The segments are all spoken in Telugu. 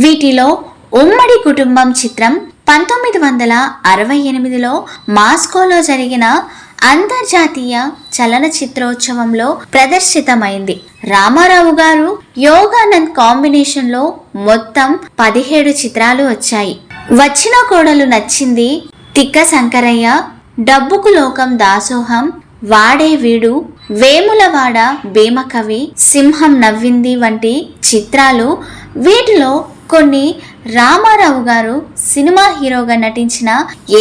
వీటిలో ఉమ్మడి కుటుంబం చిత్రం 1968లో మాస్కోలో జరిగిన అంతర్జాతీయ చలనచిత్రోత్సవంలో ప్రదర్శితమైంది. రామారావు గారు యోగానంద్ కాంబినేషన్లో మొత్తం 17 చిత్రాలు వచ్చాయి. వచ్చిన కోడలు నచ్చింది, తిక్క శంకరయ్య, డబ్బుకు లోకం దాసోహం, వాడే వీడు, వేములవాడ భీమకవి, సింహం నవ్వింది వంటి చిత్రాలు. వీటిలో కొన్ని రామారావు గారు సినిమా హీరోగా నటించిన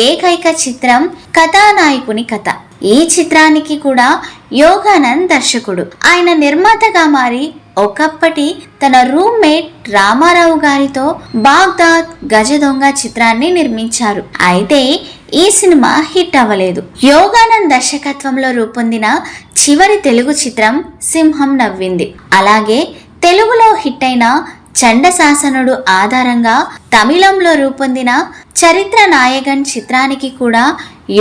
ఏకైక చిత్రం కథానాయకుని కథ. ఈ చిత్రానికి కూడా యోగానంద్ దర్శకుడు. ఆయన నిర్మాతగా మారి ఒకప్పటి తన రూమ్మేట్ రామారావు గారితో బాగ్దాద్ గజ దొంగ చిత్రాన్ని నిర్మించారు. అయితే ఈ సినిమా హిట్ అవ్వలేదు. యోగానంద్ దర్శకత్వంలో రూపొందిన చివరి తెలుగు చిత్రం సింహం నవ్వింది. అలాగే తెలుగులో హిట్ అయిన చండశాసనుడు ఆధారంగా తమిళంలో రూపొందిన చరిత్ర నాయకన్ చిత్రానికి కూడా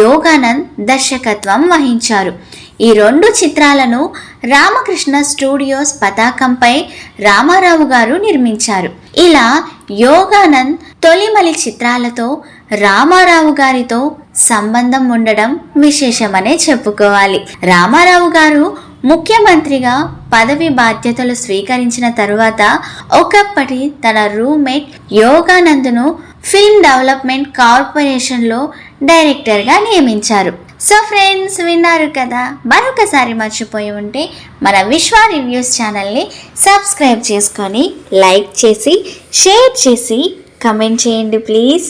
యోగానంద్ దర్శకత్వం వహించారు. ఈ 2 చిత్రాలను రామకృష్ణ స్టూడియోస్ పతాకంపై రామారావు గారు నిర్మించారు. ఇలా యోగానంద్ తొలిమలి చిత్రాలతో రామారావు గారితో సంబంధం ఉండడం విశేషమనే చెప్పుకోవాలి. రామారావు గారు ముఖ్యమంత్రిగా పదవి బాధ్యతలు స్వీకరించిన తరువాత ఒకప్పటి తన రూమ్మేట్ యోగానంద్ను ఫిల్మ్ డెవలప్మెంట్ కార్పొరేషన్లో డైరెక్టర్గా నియమించారు. సో ఫ్రెండ్స్, విన్నారు కదా. మరొకసారి మర్చిపోయి ఉంటే మన విశ్వ రివ్యూస్ ఛానల్ని సబ్స్క్రైబ్ చేసుకొని లైక్ చేసి షేర్ చేసి కమెంట్ చేయండి ప్లీజ్.